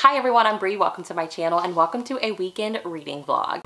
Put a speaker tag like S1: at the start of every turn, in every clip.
S1: Hi everyone, I'm Bree. Welcome to my channel and welcome to a weekend reading vlog.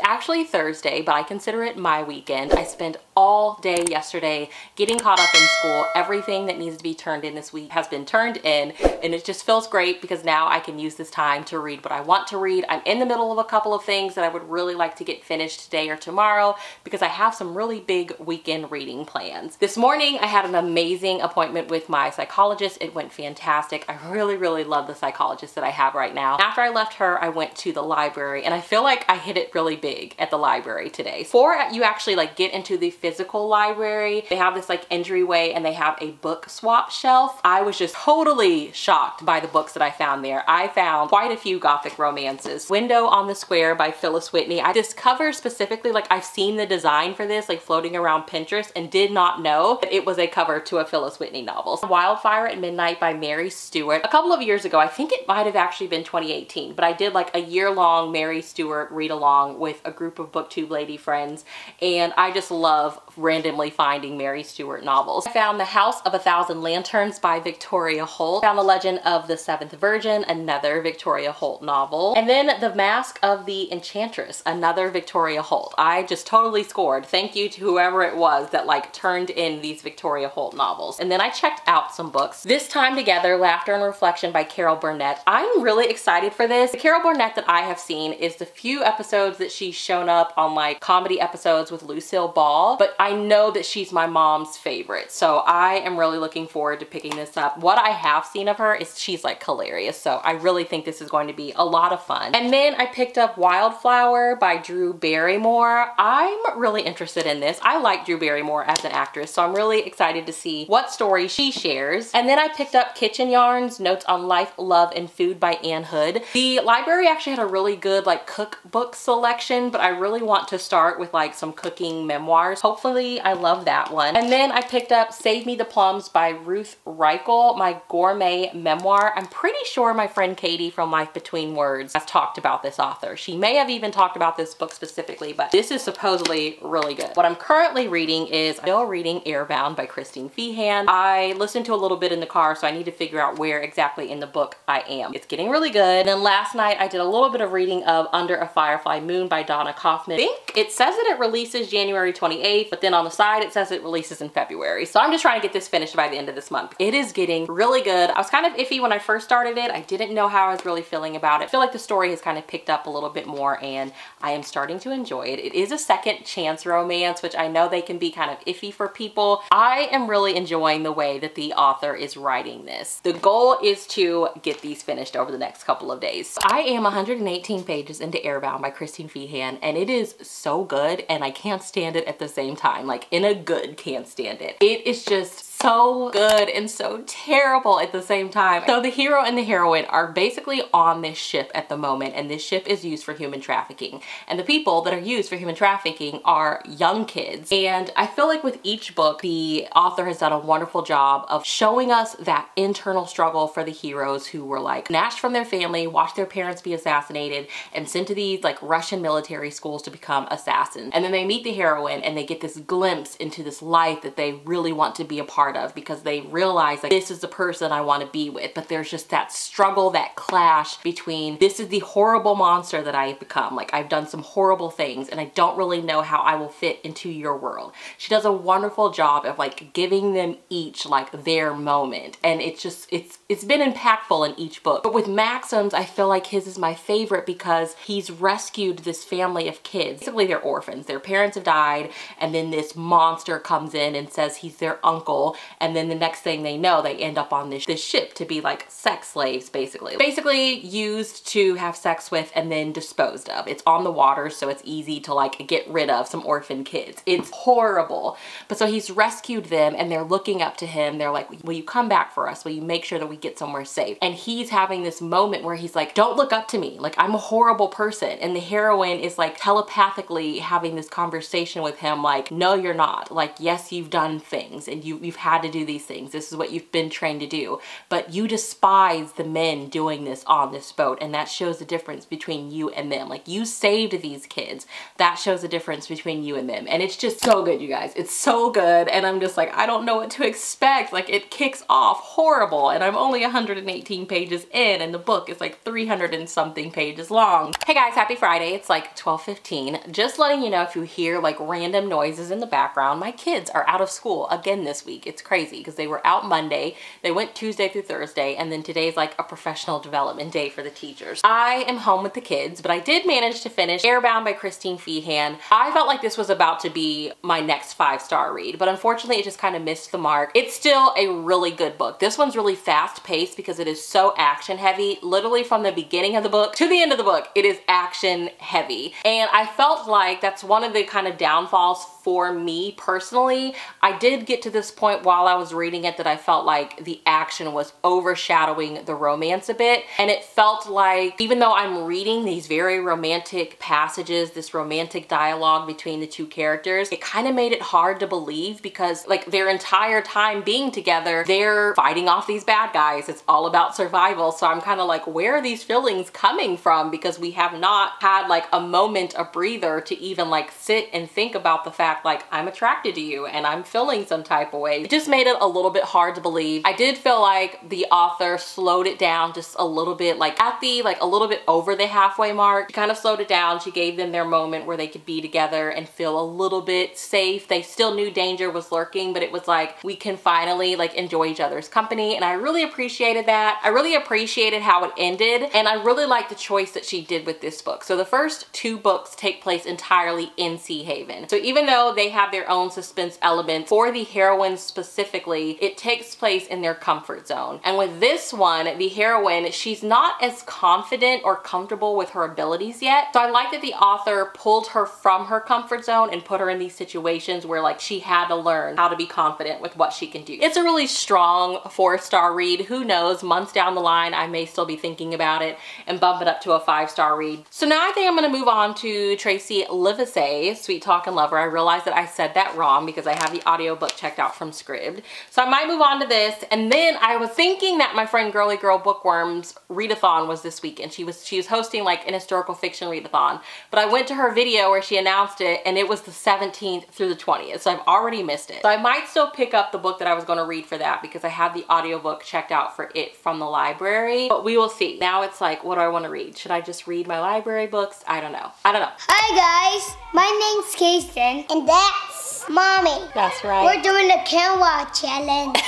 S1: Actually Thursday, but I consider it my weekend. I spent all day yesterday getting caught up in school. Everything that needs to be turned in this week has been turned in, and it just feels great because now I can use this time to read what I want to read. I'm in the middle of a couple of things that I would really like to get finished today or tomorrow because I have some really big weekend reading plans. This morning I had an amazing appointment with my psychologist. It went fantastic. I really love the psychologist that I have right now. After I left her, I went to the library, and I feel like I hit it really big at the library today. Before you actually like get into the physical library, they have this like entryway and they have a book swap shelf. I was just totally shocked by the books that I found there. I found quite a few gothic romances. Window on the Square by PHYLLIS Whitney. This cover specifically, like I've seen the design for this like floating around Pinterest and did not know that it was a cover to a PHYLLIS Whitney novel. WILDFIRE at Midnight by Mary Stewart. A couple of years ago, I think it might have actually been 2018, but I did like a year-long Mary Stewart read along with a group of booktube lady friends, and I just love randomly finding Mary Stewart novels. I found The House of a Thousand Lanterns by Victoria Holt. Found The Legend of the Seventh Virgin, another Victoria Holt novel. And then The Mask of the Enchantress, another Victoria Holt. I just totally scored. Thank you to whoever it was that like turned in these Victoria Holt novels. And then I checked out some books. This Time Together, Laughter and Reflection by Burnett. I'm really excited for this. The Burnett that I have seen is the few episodes that she's shown up on like comedy episodes with Lucille Ball, but I know that she's my mom's favorite, so I am really looking forward to picking this up. What I have seen of her is she's like hilarious, so I really think this is going to be a lot of fun. And then I picked up Wildflower by Drew Barrymore. I'm really interested in this. I like Drew Barrymore as an actress, so I'm really excited to see what story she shares. And then I picked up Kitchen Yarns, Notes on Life, Love, and Food by Ann Hood. The library actually had a really good like cookbook selection, but I really want to start with like some cooking memoirs. Hopefully I love that one. And then I picked up Save Me the Plums by RUTH, my gourmet memoir. I'm pretty sure my friend Katie from Life Between Words has talked about this author. She may have even talked about this book specifically, but this is supposedly really good. What I'm currently reading is still reading Airbound by FEEHAN. I listened to a little bit in the car, so I need to figure out where exactly in the book I am. It's getting really good. And then last night I did a little bit of reading of Under a Firefly Moon by DONNA. I think it says that it releases January 28th, but then on the side it says it releases in February. So I'm just trying to get this finished by the end of this month. It is getting really good. I was kind of iffy when I first started it. I didn't know how I was really feeling about it. I feel like the story has kind of picked up a little bit more and I am starting to enjoy it. It is a second chance romance, which I know they can be kind of iffy for people. I am really enjoying the way that the author is writing this. The goal is to get these finished over the next couple of days. I am 118 pages into Airbound by FEEHAN, and it is so good and I can't stand it at the same time. Like in a good can't stand it. It is just so good and so terrible at the same time. So the hero and the heroine are basically on this ship at the moment, and this ship is used for human trafficking. And the people that are used for human trafficking are young kids. And I feel like with each book, the author has done a wonderful job of showing us that internal struggle for the heroes who were like snatched from their family, watched their parents be assassinated, and sent to these like Russian military schools to become assassins. And then they meet the heroine and they get this glimpse into this life that they really want to be a part of because they realize like this is the person I want to be with, but there's just that struggle, that clash between this is the horrible monster that I have become, like I've done some horrible things and I don't really know how I will fit into your world. She does a wonderful job of like giving them each like their moment, and it's just it's been impactful in each book. But with Maxim's, I feel like his is my favorite because he's rescued this family of kids. Basically they're orphans, their parents have died, and then this monster comes in and says he's their uncle, and then the next thing they know they end up on this ship to be like sex slaves basically used to have sex with and then disposed of. It's on the water, so it's easy to like get rid of some orphan kids. It's horrible. But so he's rescued them and they're looking up to him. They're like, will you come back for us? Will you make sure that we get somewhere safe? And he's having this moment where he's like, don't look up to me, like I'm a horrible person. And the heroine is like telepathically having this conversation with him like, no you're not, like yes you've done things and you've had had to do these things. This is what you've been trained to do. But you despise the men doing this on this boat, and that shows the difference between you and them. Like, you saved these kids. That shows the difference between you and them. And it's just so good, you guys. It's so good. And I'm just like, I don't know what to expect. Like, it kicks off horrible. And I'm only 118 pages in, and the book is like 300 and something pages long. Hey guys, happy Friday. It's like 12:15. Just letting you know, if you hear like random noises in the background, my kids are out of school again this week. It's crazy because they were out Monday. They went Tuesday through Thursday, and then today's like a professional development day for the teachers. I am home with the kids, but I did manage to finish Airbound by Christine FEEHAN. I felt like this was about to be my next 5-star read, but unfortunately it just kind of missed the mark. It's still a really good book. This one's really fast paced because it is so action heavy. Literally from the beginning of the book to the end of the book, it is action heavy. And I felt like that's one of the kind of downfalls for me personally. I did get to this point while I was reading it that I felt like the action was overshadowing the romance a bit. And it felt like, even though I'm reading these very romantic passages, this romantic dialogue between the two characters, it kind of made it hard to believe because like their entire time being together, they're fighting off these bad guys. It's all about survival. So I'm kind of like, where are these feelings coming from? Because we have not had like a moment, a breather to even like sit and think about the fact like I'm attracted to you and I'm feeling some type of way. It just made it a little bit hard to believe. I did feel like the author slowed it down just a little bit, like at the like a little bit over the halfway mark. She kind of slowed it down. She gave them their moment where they could be together and feel a little bit safe. They still knew danger was lurking, but it was like we can finally like enjoy each other's company, and I really appreciated that. I really appreciated how it ended, and I really liked the choice that she did with this book. So the first 2 books take place entirely in Sea Haven. So even though they have their own suspense element, for the heroine specifically, it takes place in their comfort zone. And with this one, the heroine, she's not as confident or comfortable with her abilities yet. So I like that the author pulled her from her comfort zone and put her in these situations where like she had to learn how to be confident with what she can do. It's a really strong 4-star read. Who knows, months down the line, I may still be thinking about it and bump it up to a 5-star read. So now I think I'm gonna move on to Tracey LIVESAY, Sweet Talkin' Lover. I realized that I said that wrong because I have the audiobook checked out from Scribd. So I might move on to this. And then I was thinking that my friend Girly Girl Bookworm's readathon was this week, and she was hosting like an historical fiction readathon. But I went to her video where she announced it, and it was the 17th through the 20th. So I've already missed it. So I might still pick up the book that I was going to read for that because I have the audiobook checked out for it from the library. But we will see. Now it's like, what do I want to read? Should I just read my library books? I don't know. I don't know.
S2: Hi guys, my name's Kason, and that's Mommy.
S1: That's right.
S2: We're doing the camera challenge.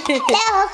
S2: Hello.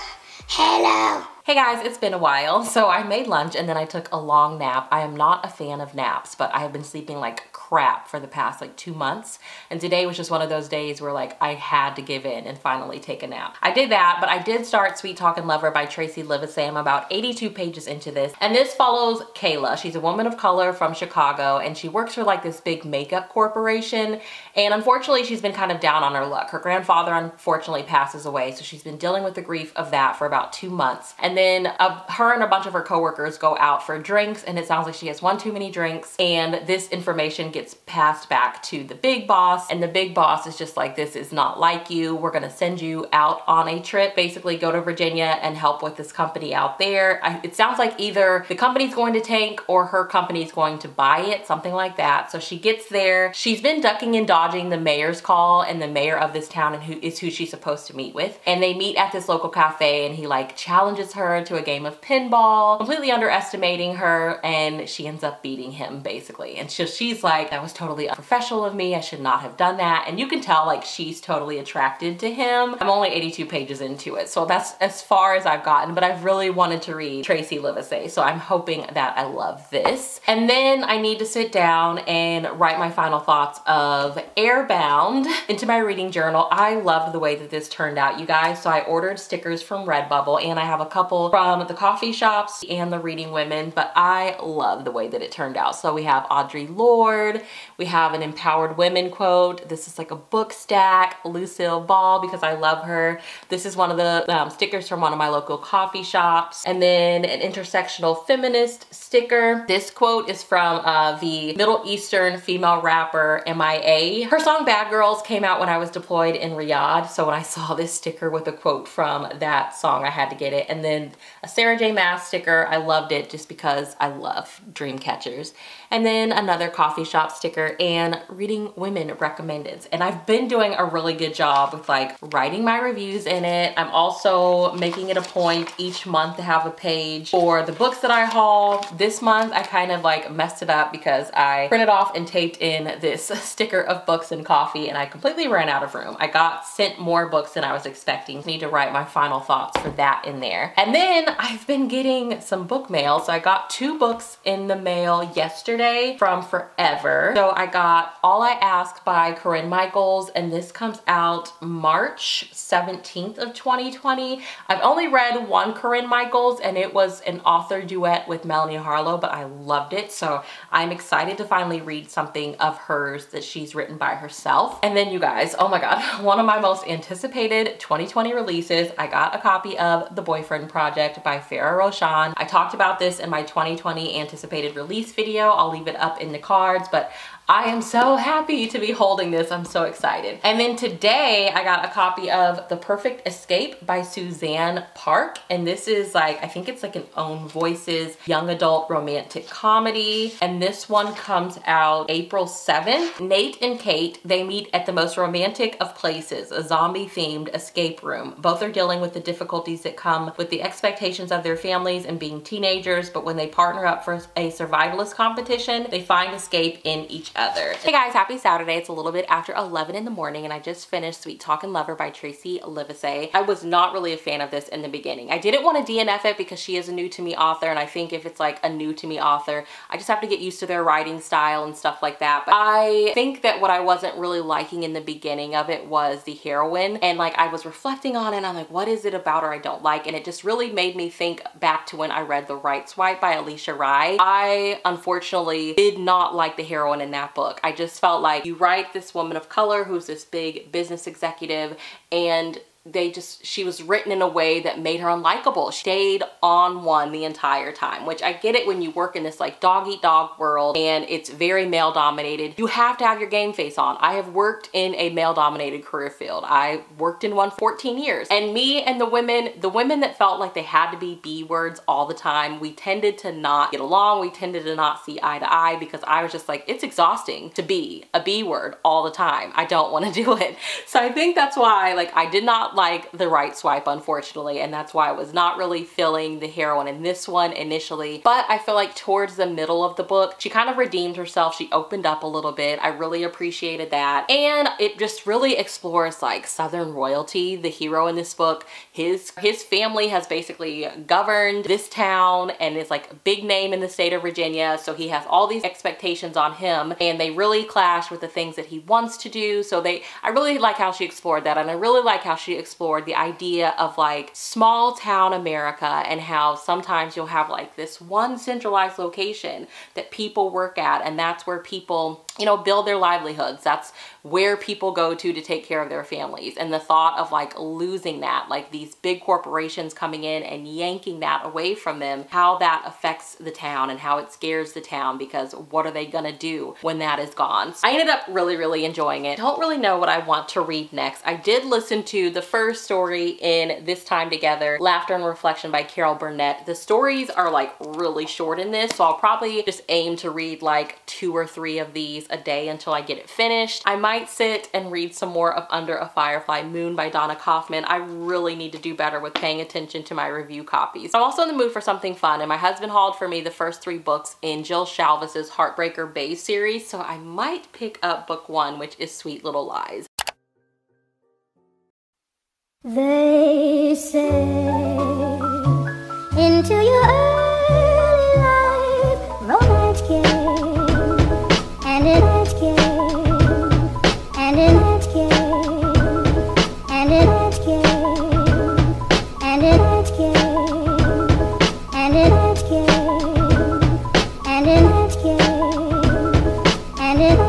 S2: Hello.
S1: Hey guys, it's been a while. So I made lunch and then I took a long nap. I am not a fan of naps, but I have been sleeping like crap for the past like 2 months. And today was just one of those days where like I had to give in and finally take a nap. I did that, but I did start Sweet Talkin' Lover by Tracey LIVESAY. I'm about 82 pages into this. And this follows Kayla. She's a woman of color from Chicago, and she works for like this big makeup corporation. And unfortunately, she's been kind of down on her luck. Her grandfather unfortunately passes away, so she's been dealing with the grief of that for about 2 months. And then her and a bunch of her coworkers go out for drinks, and it sounds like she has one too many drinks, and this information gets passed back to the big boss, and the big boss is just like, this is not like you. We're gonna send you out on a trip, basically go to Virginia and help with this company out there. It sounds like either the company's going to tank or her company's going to buy it, something like that. So she gets there. She's been ducking and dodging the mayor's call, and the mayor of this town and who she's supposed to meet with. And they meet at this local cafe, and he like challenges her to a game of pinball, completely underestimating her, and she ends up beating him basically. And she's like, that was totally unprofessional of me. I should not have done that. And you can tell like she's totally attracted to him. I'm only 82 pages into it, so that's as far as I've gotten, but I've really wanted to read Tracey LIVESAY, so I'm hoping that I love this. And then I need to sit down and write my final thoughts of Airbound into my reading journal. I loved the way that this turned out, you guys. So I ordered stickers from Redbubble, and I have a couple from the coffee shops and the Reading Women, but I love the way that it turned out. So we have Audre Lorde, card. We have an empowered women quote. This is like a book stack, Lucille Ball, because I love her. This is one of the stickers from one of my local coffee shops. And then an intersectional feminist sticker. This quote is from the Middle Eastern female rapper MIA. Her song Bad Girls came out when I was deployed in Riyadh. So when I saw this sticker with a quote from that song, I had to get it. And then a Sarah J Maas sticker. I loved it just because I love dream catchers. And then another coffee shop sticker and reading women recommended. And I've been doing a really good job with like writing my reviews in it. I'm also making it a point each month to have a page for the books that I haul. This month I kind of like messed it up because I printed off and taped in this sticker of books and coffee and I completely ran out of room. I got sent more books than I was expecting. I need to write my final thoughts for that in there. And then I've been getting some book mail. So I got 2 books in the mail yesterday from Forever. So I got All I Ask by Corinne Michaels, and this comes out March 17th of 2020. I've only read one Corinne Michaels and it was an author duet with Melanie Harlow, but I loved it. So I'm excited to finally read something of hers that she's written by herself. And then you guys, oh my God, one of my most anticipated 2020 releases, I got a copy of The Boyfriend Project by Farah Roshan. I talked about this in my 2020 anticipated release video. I'll leave it up in the cards, but I am so happy to be holding this. I'm so excited. And then today I got a copy of The Perfect Escape by Suzanne Park. And this is like, I think it's like an Own Voices young adult romantic comedy. And this one comes out April 7th. Nate and Kate, they meet at the most romantic of places, a zombie themed escape room. Both are dealing with the difficulties that come with the expectations of their families and being teenagers. But when they partner up for a survivalist competition, they find escape in each other. Hey guys, happy Saturday. It's a little bit after 11 in the morning and I just finished Sweet Talkin' Lover by Tracey LIVESAY. I was not really a fan of this in the beginning. I didn't want to DNF it because she is a new to me author, and I think if it's like a new to me author, I just have to get used to their writing style and stuff like that. But I think that what I wasn't really liking in the beginning of it was the heroine, and like I was reflecting on it and I'm like, what is it about her I don't like? And it just really made me think back to when I read The Right Swipe by Alicia Rai. I unfortunately did not like the heroine in that book. I just felt like you write this woman of color who's this big business executive, and she was written in a way that made her unlikable. She stayed on one the entire time, which I get it when you work in this like dog eat dog world and it's very male dominated. You have to have your game face on. I have worked in a male dominated career field. I worked in one for 14 years, and me and the women that felt like they had to be B words all the time, we tended to not get along. We tended to not see eye to eye because I was just like, it's exhausting to be a B word all the time. I don't want to do it. So I think that's why like I did not like The Right Swipe, unfortunately, and that's why I was not really feeling the heroine in this one initially. But I feel like towards the middle of the book, she kind of redeemed herself. She opened up a little bit. I really appreciated that. And it just really explores like Southern royalty. The hero in this book, his family has basically governed this town and is like a big name in the state of Virginia. So he has all these expectations on him and they really clash with the things that he wants to do. So I really like how she explored that, and I really like how she explored the idea of like small town America and how sometimes you'll have like this one centralized location that people work at, and that's where people, you know, build their livelihoods. That's where people go to take care of their families. And the thought of like losing that, like these big corporations coming in and yanking that away from them, how that affects the town and how it scares the town, because what are they gonna do when that is gone? So I ended up really enjoying it. Don't really know what I want to read next. I did listen to the first story in This Time Together, Laughter and Reflection by Carol Burnett. The stories are like really short in this, so I'll probably just aim to read like 2 or 3 of these a day until I get it finished. I might sit and read some more of Under a Firefly Moon by Donna KAUFFMAN. I really need to do better with paying attention to my review copies. I'm also in the mood for something fun, and my husband hauled for me the first 3 books in Jill Shalvis's Heartbreaker Bay series, so I might pick up book 1, which is Sweet Little Lies.
S2: They say into your early life romance came, and it came, and it came, and it came, and it came, and it came, and it came, and it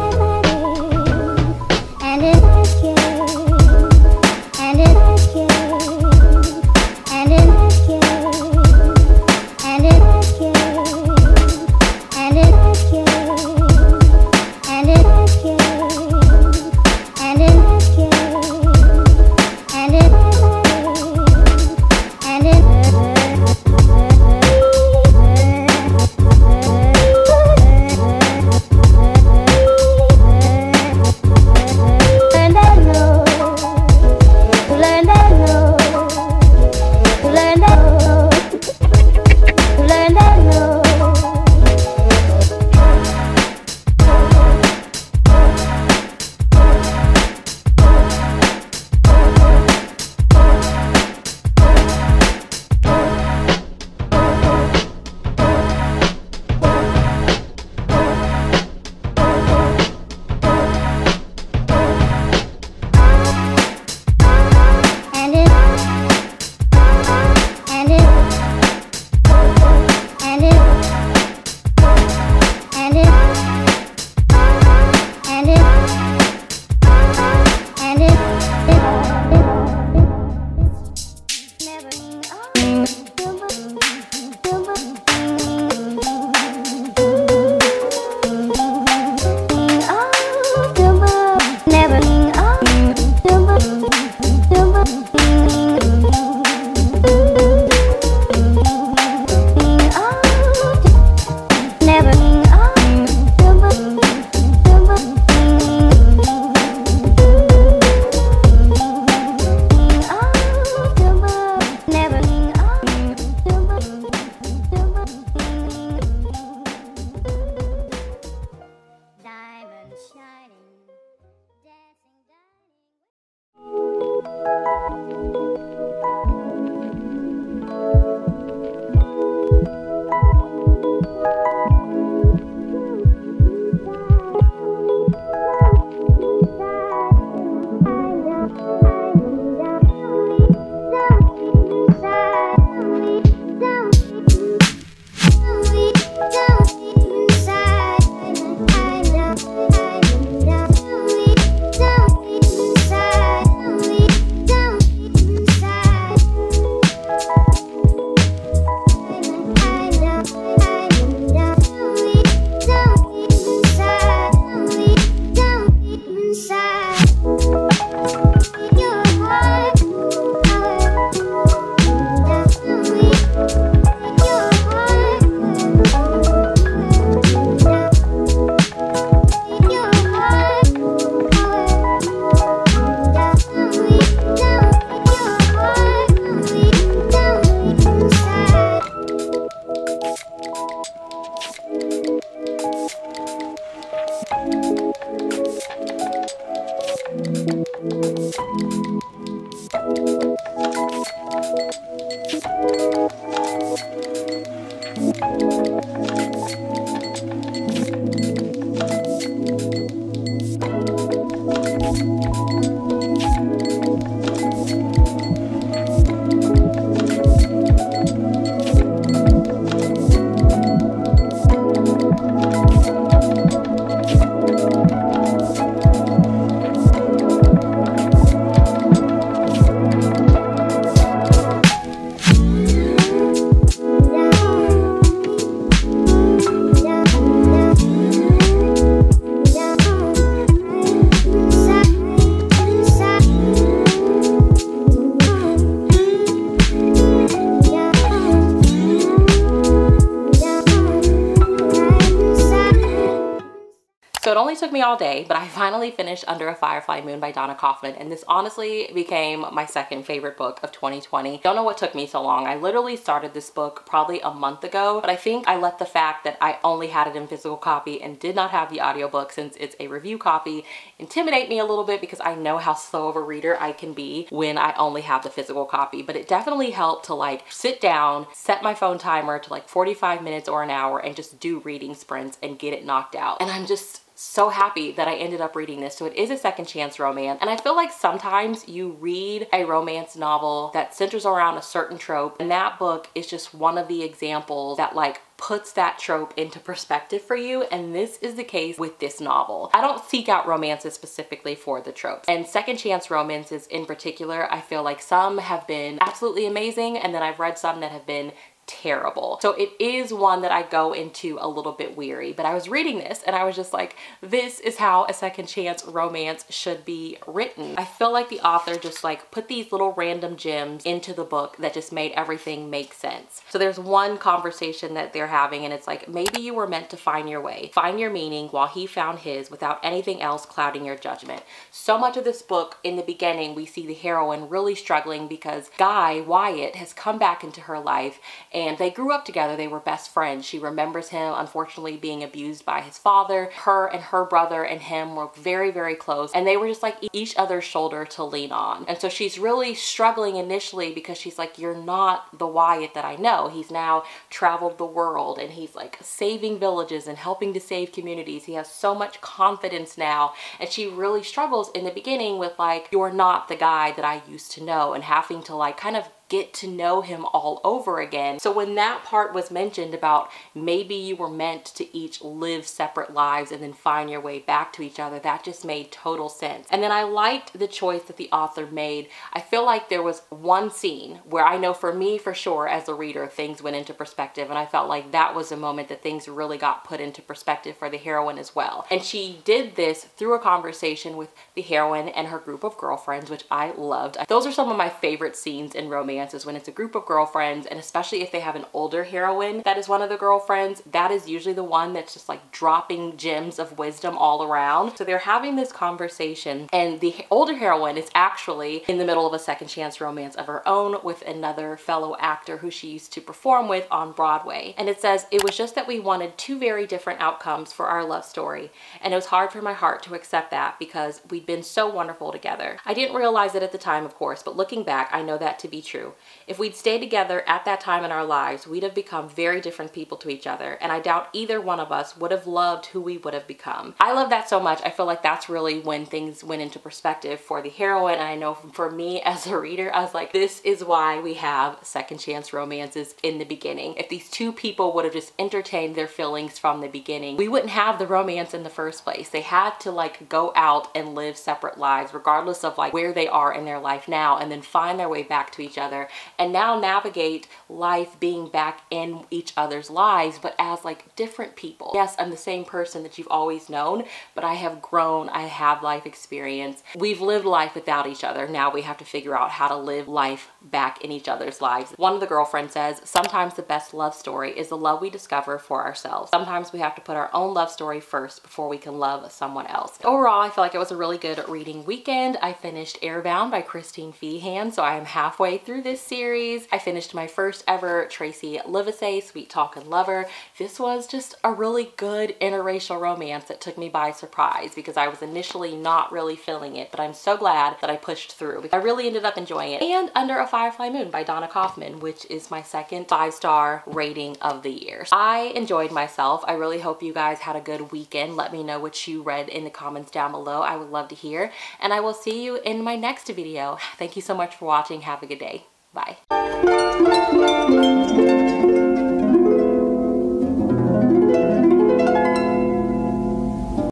S1: So it only took me all day, but I finally finished Under a Firefly Moon by Donna KAUFFMAN, and this honestly became my second favorite book of 2020. Don't know what took me so long. I literally started this book probably a month ago, but I think I let the fact that I only had it in physical copy and did not have the audiobook since it's a review copy intimidate me a little bit, because I know how slow of a reader I can be when I only have the physical copy. But it definitely helped to like sit down, set my phone timer to like 45 minutes or an hour and just do reading sprints and get it knocked out. And I'm just so happy that I ended up reading this. So it is a second chance romance, and I feel like sometimes you read a romance novel that centers around a certain trope, and that book is just one of the examples that like puts that trope into perspective for you, and this is the case with this novel. I don't seek out romances specifically for the tropes, and second chance romances in particular, I feel like some have been absolutely amazing, and then I've read some that have been terrible. So it is one that I go into a little bit weary, but I was reading this and I was just like, this is how a second chance romance should be written. I feel like the author just like put these little random gems into the book that just made everything make sense. So there's one conversation that they're having, and it's like, maybe you were meant to find your way, find your meaning while he found his, without anything else clouding your judgment. So much of this book, in the beginning, we see the heroine really struggling because Guy, Wyatt, has come back into her life, and they grew up together. They were best friends. She remembers him, unfortunately, being abused by his father. Her and her brother and him were very, very close, and they were just like each other's shoulder to lean on. And so she's really struggling initially because she's like, you're not the Wyatt that I know. He's now traveled the world, and he's like saving villages and helping to save communities. He has so much confidence now, and she really struggles in the beginning with like, you're not the guy that I used to know, and having to like kind of get to know him all over again. So when that part was mentioned about maybe you were meant to each live separate lives and then find your way back to each other, that just made total sense. And then I liked the choice that the author made. I feel like there was one scene where I know for me, for sure, as a reader, things went into perspective, and I felt like that was a moment that things really got put into perspective for the heroine as well. And she did this through a conversation with the heroine and her group of girlfriends, which I loved. Those are some of my favorite scenes in romance, is when it's a group of girlfriends, and especially if they have an older heroine that is one of the girlfriends, that is usually the one that's just like dropping gems of wisdom all around. So they're having this conversation, and the older heroine is actually in the middle of a second chance romance of her own with another fellow actor who she used to perform with on Broadway. And it says, it was just that we wanted two very different outcomes for our love story, and it was hard for my heart to accept that because we'd been so wonderful together. I didn't realize it at the time, of course, but looking back, I know that to be true. If we'd stayed together at that time in our lives, we'd have become very different people to each other, and I doubt either one of us would have loved who we would have become. I love that so much. I feel like that's really when things went into perspective for the heroine, and I know for me as a reader, I was like, this is why we have second chance romances in the beginning. If these two people would have just entertained their feelings from the beginning, we wouldn't have the romance in the first place. They had to like go out and live separate lives regardless of like where they are in their life now, and then find their way back to each other, and now navigate life being back in each other's lives, but as like different people. Yes, I'm the same person that you've always known, but I have grown, I have life experience. We've lived life without each other. Now we have to figure out how to live life back in each other's lives. One of the girlfriends says, sometimes the best love story is the love we discover for ourselves. Sometimes we have to put our own love story first before we can love someone else. Overall, I feel like it was a really good reading weekend. I finished Airbound by Christine FEEHAN, so I am halfway through through this series. I finished my first ever Tracey LIVESAY, Sweet Talkin' Lover. This was just a really good interracial romance that took me by surprise because I was initially not really feeling it, but I'm so glad that I pushed through. I really ended up enjoying it. And Under a Firefly Moon by DONNA KAUFFMAN, which is my second 5-star rating of the year. I enjoyed myself. I really hope you guys had a good weekend. Let me know what you read in the comments down below. I would love to hear, and I will see you in my next video. Thank you so much for watching. Have a good day. Bye.